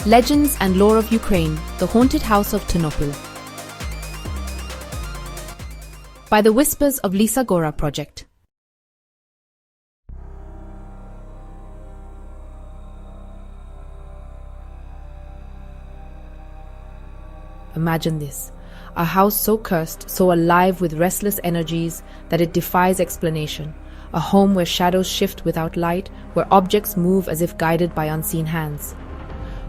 Legends and Lore of Ukraine, The Haunted House of Ternopil. By the Whispers of Lisa Gora Project. Imagine this. A house so cursed, so alive with restless energies that it defies explanation. A home where shadows shift without light, where objects move as if guided by unseen hands.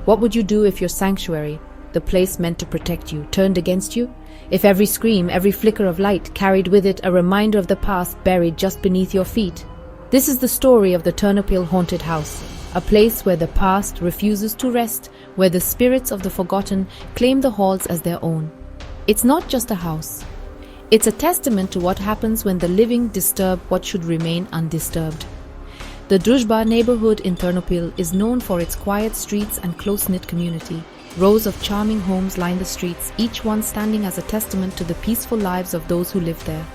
What would you do if your sanctuary, the place meant to protect you, turned against you? If every scream, every flicker of light carried with it a reminder of the past buried just beneath your feet? This is the story of the Ternopil Haunted House, a place where the past refuses to rest, where the spirits of the forgotten claim the halls as their own. It's not just a house. It's a testament to what happens when the living disturb what should remain undisturbed. The Druzhba neighborhood in Ternopil is known for its quiet streets and close-knit community. Rows of charming homes line the streets, each one standing as a testament to the peaceful lives of those who live there.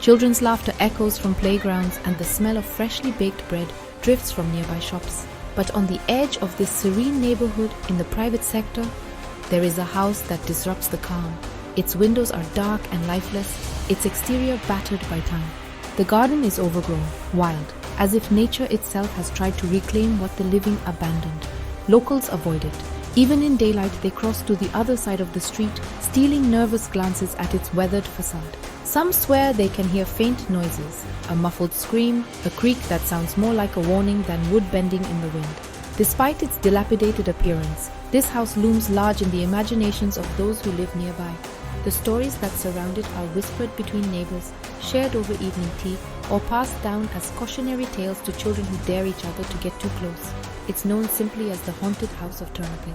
Children's laughter echoes from playgrounds, and the smell of freshly baked bread drifts from nearby shops. But on the edge of this serene neighborhood, in the private sector, there is a house that disrupts the calm. Its windows are dark and lifeless, its exterior battered by time. The garden is overgrown, wild, as if nature itself has tried to reclaim what the living abandoned. Locals avoid it. Even in daylight, they cross to the other side of the street, stealing nervous glances at its weathered facade. Some swear they can hear faint noises, a muffled scream, a creak that sounds more like a warning than wood bending in the wind. Despite its dilapidated appearance, this house looms large in the imaginations of those who live nearby. The stories that surround it are whispered between neighbors, shared over evening tea, or passed down as cautionary tales to children who dare each other to get too close. It's known simply as the Haunted House of Ternopil.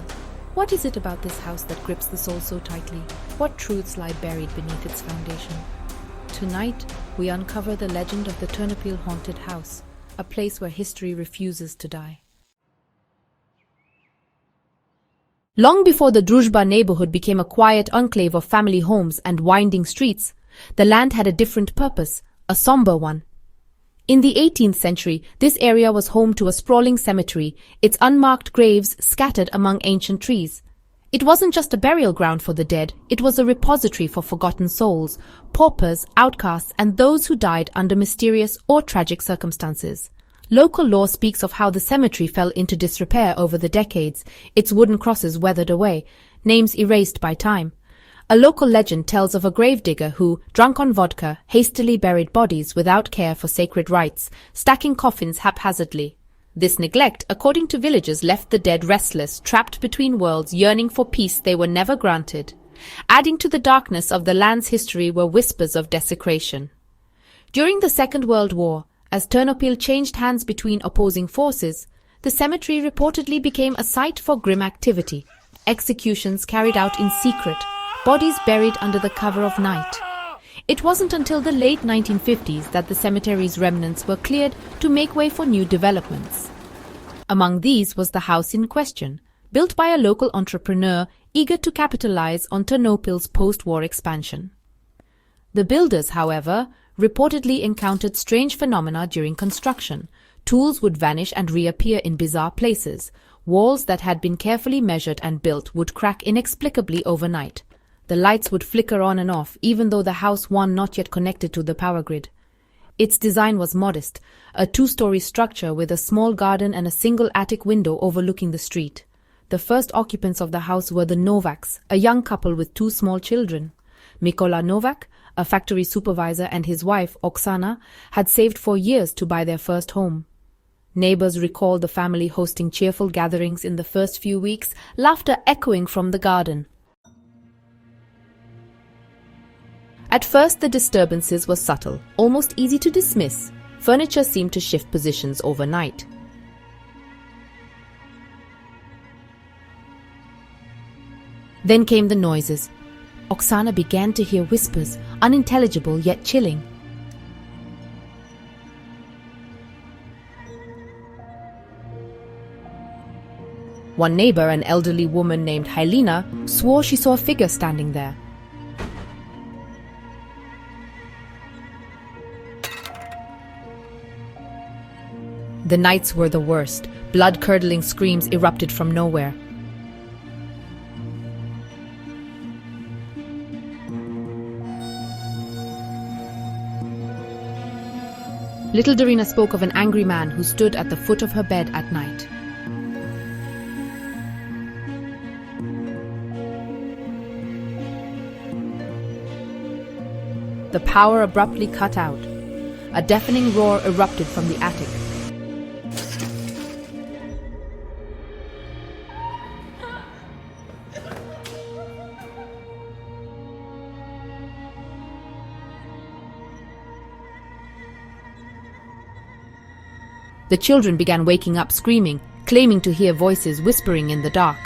What is it about this house that grips the soul so tightly? What truths lie buried beneath its foundation? Tonight, we uncover the legend of the Ternopil Haunted House, a place where history refuses to die. Long before the Druzhba neighborhood became a quiet enclave of family homes and winding streets, the land had a different purpose, a somber one. In the 18th century, this area was home to a sprawling cemetery, its unmarked graves scattered among ancient trees. It wasn't just a burial ground for the dead, it was a repository for forgotten souls, paupers, outcasts, and those who died under mysterious or tragic circumstances. Local lore speaks of how the cemetery fell into disrepair over the decades, its wooden crosses weathered away, names erased by time. A local legend tells of a gravedigger who, drunk on vodka, hastily buried bodies without care for sacred rites, stacking coffins haphazardly. This neglect, according to villagers, left the dead restless, trapped between worlds, yearning for peace they were never granted. Adding to the darkness of the land's history were whispers of desecration. During the Second World War, as Ternopil changed hands between opposing forces, the cemetery reportedly became a site for grim activity. Executions carried out in secret, bodies buried under the cover of night. It wasn't until the late 1950s that the cemetery's remnants were cleared to make way for new developments. Among these was the house in question, built by a local entrepreneur eager to capitalize on Ternopil's post-war expansion. The builders, however, reportedly encountered strange phenomena during construction. Tools would vanish and reappear in bizarre places. Walls that had been carefully measured and built would crack inexplicably overnight. The lights would flicker on and off, even though the house was not yet connected to the power grid. Its design was modest, a two-story structure with a small garden and a single attic window overlooking the street. The first occupants of the house were the Novaks, a young couple with two small children. Mykola Novak, a factory supervisor, and his wife, Oksana, had saved for years to buy their first home. Neighbors recalled the family hosting cheerful gatherings in the first few weeks, laughter echoing from the garden. At first, the disturbances were subtle, almost easy to dismiss. Furniture seemed to shift positions overnight. Then came the noises. Oksana began to hear whispers, unintelligible yet chilling. One neighbor, an elderly woman named Helena, swore she saw a figure standing there. The nights were the worst. Blood-curdling screams erupted from nowhere. Little Darina spoke of an angry man who stood at the foot of her bed at night. The power abruptly cut out. A deafening roar erupted from the attic. The children began waking up screaming, claiming to hear voices whispering in the dark.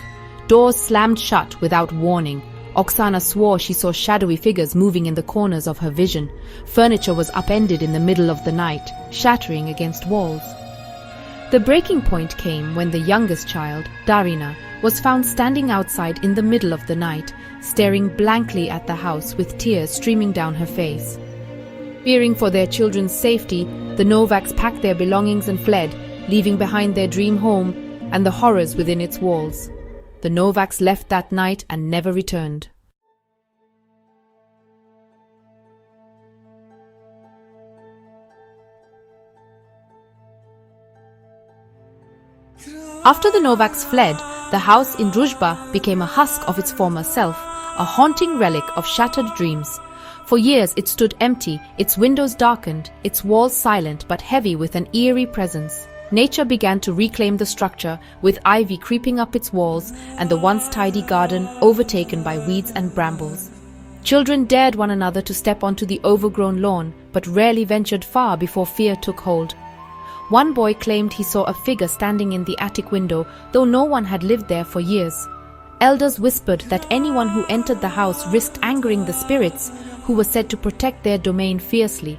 Doors slammed shut without warning. Oksana swore she saw shadowy figures moving in the corners of her vision. Furniture was upended in the middle of the night, shattering against walls. The breaking point came when the youngest child, Darina, was found standing outside in the middle of the night, staring blankly at the house with tears streaming down her face. Fearing for their children's safety, the Novaks packed their belongings and fled, leaving behind their dream home and the horrors within its walls. The Novaks left that night and never returned. After the Novaks fled, the house in Druzhba became a husk of its former self, a haunting relic of shattered dreams. For years it stood empty, its windows darkened, its walls silent but heavy with an eerie presence. Nature began to reclaim the structure, with ivy creeping up its walls and the once tidy garden overtaken by weeds and brambles. Children dared one another to step onto the overgrown lawn, but rarely ventured far before fear took hold. One boy claimed he saw a figure standing in the attic window, though no one had lived there for years. Elders whispered that anyone who entered the house risked angering the spirits, who were said to protect their domain fiercely.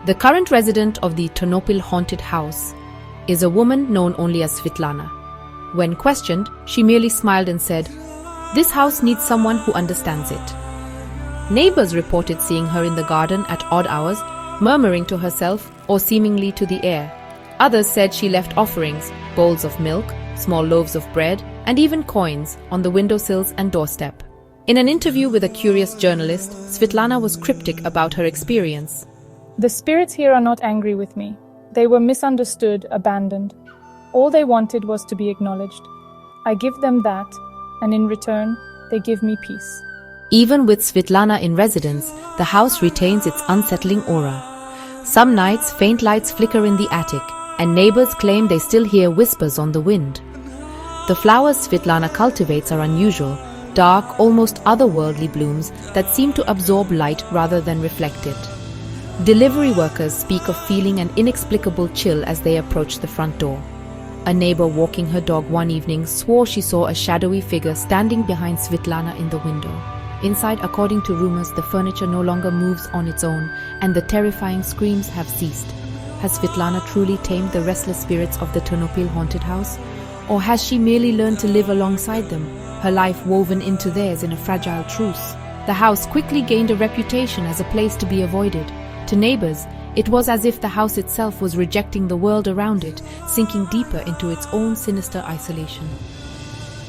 The current resident of the Ternopil Haunted House is a woman known only as Svitlana. When questioned, she merely smiled and said, "This house needs someone who understands it." Neighbors reported seeing her in the garden at odd hours, murmuring to herself or seemingly to the air. Others said she left offerings, bowls of milk, small loaves of bread, and even coins on the windowsills and doorstep. In an interview with a curious journalist, Svitlana was cryptic about her experience. "The spirits here are not angry with me. They were misunderstood, abandoned. All they wanted was to be acknowledged. I give them that, and in return, they give me peace." Even with Svitlana in residence, the house retains its unsettling aura. Some nights, faint lights flicker in the attic, and neighbors claim they still hear whispers on the wind. The flowers Svitlana cultivates are unusual, dark, almost otherworldly blooms that seem to absorb light rather than reflect it. Delivery workers speak of feeling an inexplicable chill as they approach the front door. A neighbor walking her dog one evening swore she saw a shadowy figure standing behind Svitlana in the window. Inside, according to rumors, the furniture no longer moves on its own, and the terrifying screams have ceased. Has Svitlana truly tamed the restless spirits of the Ternopil Haunted House? Or has she merely learned to live alongside them, her life woven into theirs in a fragile truce? The house quickly gained a reputation as a place to be avoided. To neighbors, it was as if the house itself was rejecting the world around it, sinking deeper into its own sinister isolation.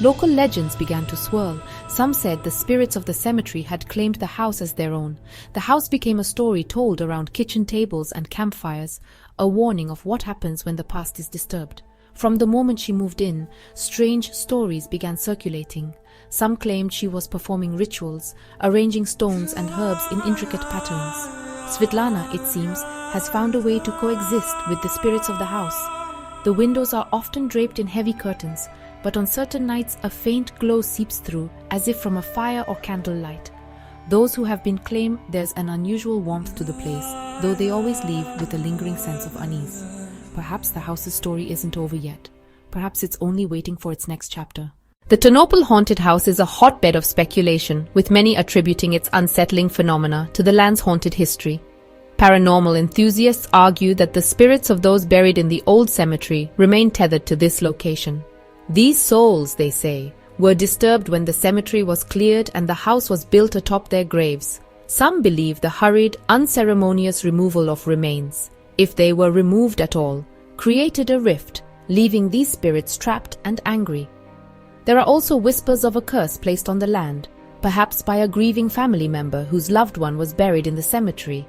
Local legends began to swirl. Some said the spirits of the cemetery had claimed the house as their own. The house became a story told around kitchen tables and campfires, a warning of what happens when the past is disturbed. From the moment she moved in, strange stories began circulating. Some claimed she was performing rituals, arranging stones and herbs in intricate patterns. Svitlana, it seems, has found a way to coexist with the spirits of the house. The windows are often draped in heavy curtains, but on certain nights a faint glow seeps through, as if from a fire or candlelight. Those who have been claim there's an unusual warmth to the place, though they always leave with a lingering sense of unease. Perhaps the house's story isn't over yet. Perhaps it's only waiting for its next chapter. The Ternopil Haunted House is a hotbed of speculation, with many attributing its unsettling phenomena to the land's haunted history. Paranormal enthusiasts argue that the spirits of those buried in the old cemetery remain tethered to this location. These souls, they say, were disturbed when the cemetery was cleared and the house was built atop their graves. Some believe the hurried, unceremonious removal of remains, if they were removed at all, created a rift, leaving these spirits trapped and angry. There are also whispers of a curse placed on the land, perhaps by a grieving family member whose loved one was buried in the cemetery.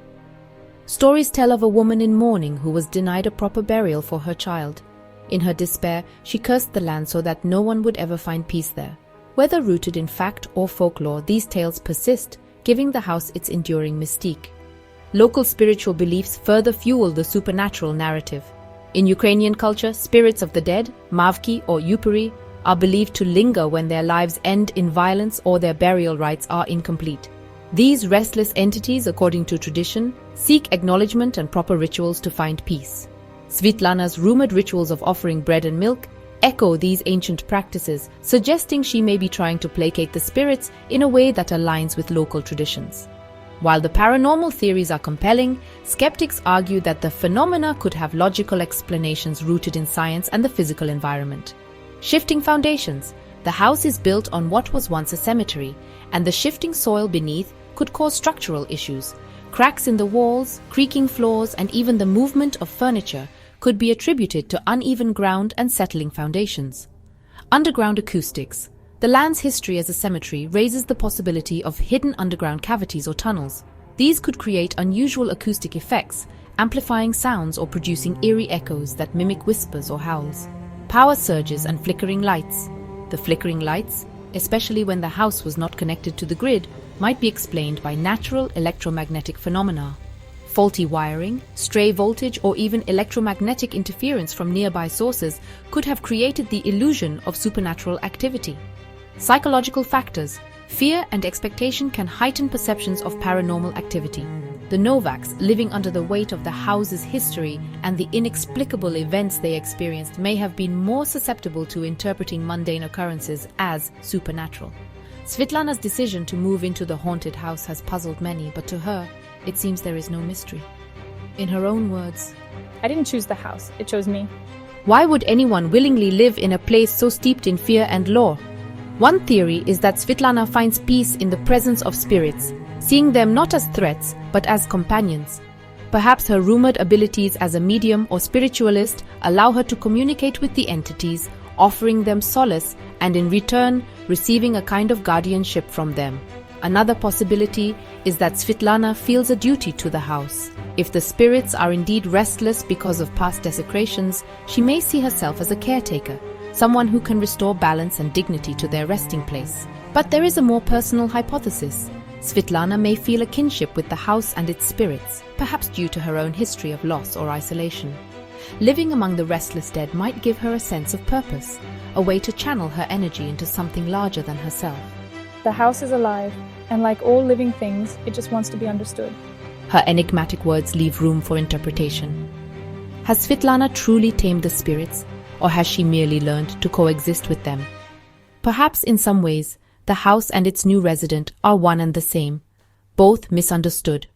Stories tell of a woman in mourning who was denied a proper burial for her child. In her despair, she cursed the land so that no one would ever find peace there. Whether rooted in fact or folklore, these tales persist, giving the house its enduring mystique. Local spiritual beliefs further fuel the supernatural narrative. In Ukrainian culture, spirits of the dead, mavki or upuri, are believed to linger when their lives end in violence or their burial rites are incomplete. These restless entities, according to tradition, seek acknowledgement and proper rituals to find peace. Svitlana's rumored rituals of offering bread and milk echo these ancient practices, suggesting she may be trying to placate the spirits in a way that aligns with local traditions. While the paranormal theories are compelling, skeptics argue that the phenomena could have logical explanations rooted in science and the physical environment. Shifting foundations. The house is built on what was once a cemetery, and the shifting soil beneath could cause structural issues. Cracks in the walls, creaking floors, and even the movement of furniture could be attributed to uneven ground and settling foundations. Underground acoustics. The land's history as a cemetery raises the possibility of hidden underground cavities or tunnels. These could create unusual acoustic effects, amplifying sounds or producing eerie echoes that mimic whispers or howls. Power surges and flickering lights. The flickering lights, especially when the house was not connected to the grid, might be explained by natural electromagnetic phenomena. Faulty wiring, stray voltage, or even electromagnetic interference from nearby sources could have created the illusion of supernatural activity. Psychological factors. Fear and expectation can heighten perceptions of paranormal activity. The Novaks, living under the weight of the house's history and the inexplicable events they experienced, may have been more susceptible to interpreting mundane occurrences as supernatural. Svitlana's decision to move into the haunted house has puzzled many, but to her, it seems there is no mystery. In her own words, I didn't choose the house, it chose me. why would anyone willingly live in a place so steeped in fear and lore? One theory is that Svitlana finds peace in the presence of spirits, seeing them not as threats, but as companions. Perhaps her rumored abilities as a medium or spiritualist allow her to communicate with the entities, offering them solace and in return receiving a kind of guardianship from them. Another possibility is that Svitlana feels a duty to the house. If the spirits are indeed restless because of past desecrations, she may see herself as a caretaker, someone who can restore balance and dignity to their resting place. But there is a more personal hypothesis. Svitlana may feel a kinship with the house and its spirits, perhaps due to her own history of loss or isolation. Living among the restless dead might give her a sense of purpose, a way to channel her energy into something larger than herself. The house is alive, and like all living things, it just wants to be understood. Her enigmatic words leave room for interpretation. Has Svitlana truly tamed the spirits, or has she merely learned to coexist with them? Perhaps in some ways, the house and its new resident are one and the same, both misunderstood,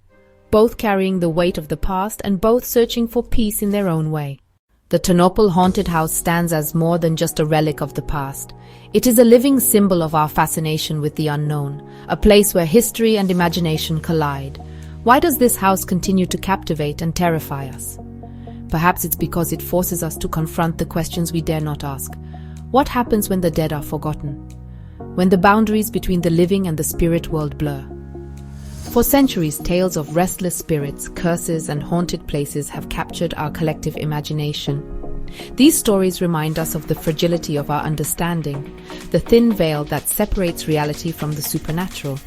both carrying the weight of the past and both searching for peace in their own way. The Ternopil Haunted House stands as more than just a relic of the past. It is a living symbol of our fascination with the unknown, a place where history and imagination collide. Why does this house continue to captivate and terrify us? Perhaps it's because it forces us to confront the questions we dare not ask. What happens when the dead are forgotten? When the boundaries between the living and the spirit world blur? For centuries, tales of restless spirits, curses, and haunted places have captured our collective imagination. These stories remind us of the fragility of our understanding, the thin veil that separates reality from the supernatural.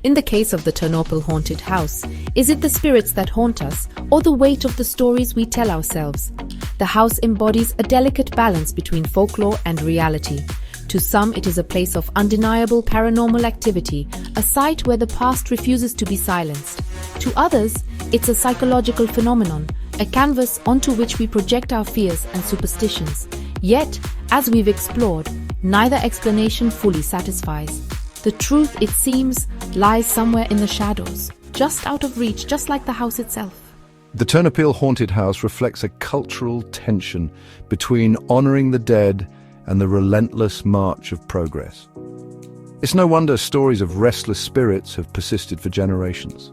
In the case of the Ternopil Haunted House, is it the spirits that haunt us, or the weight of the stories we tell ourselves? The house embodies a delicate balance between folklore and reality. To some, it is a place of undeniable paranormal activity, a site where the past refuses to be silenced. To others, it's a psychological phenomenon, a canvas onto which we project our fears and superstitions. Yet, as we've explored, neither explanation fully satisfies. The truth, it seems, lies somewhere in the shadows, just out of reach, just like the house itself. The Ternopil Haunted House reflects a cultural tension between honoring the dead and the relentless march of progress. It's no wonder stories of restless spirits have persisted for generations.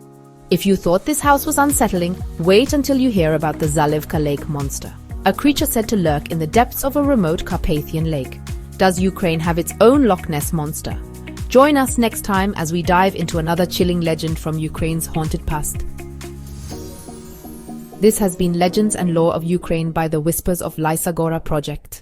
If you thought this house was unsettling, wait until you hear about the Zalyvka Lake Monster, a creature said to lurk in the depths of a remote Carpathian lake. Does Ukraine have its own Loch Ness Monster? Join us next time as we dive into another chilling legend from Ukraine's haunted past. This has been Legends and Lore of Ukraine by the Whispers of Lysa Gora Project.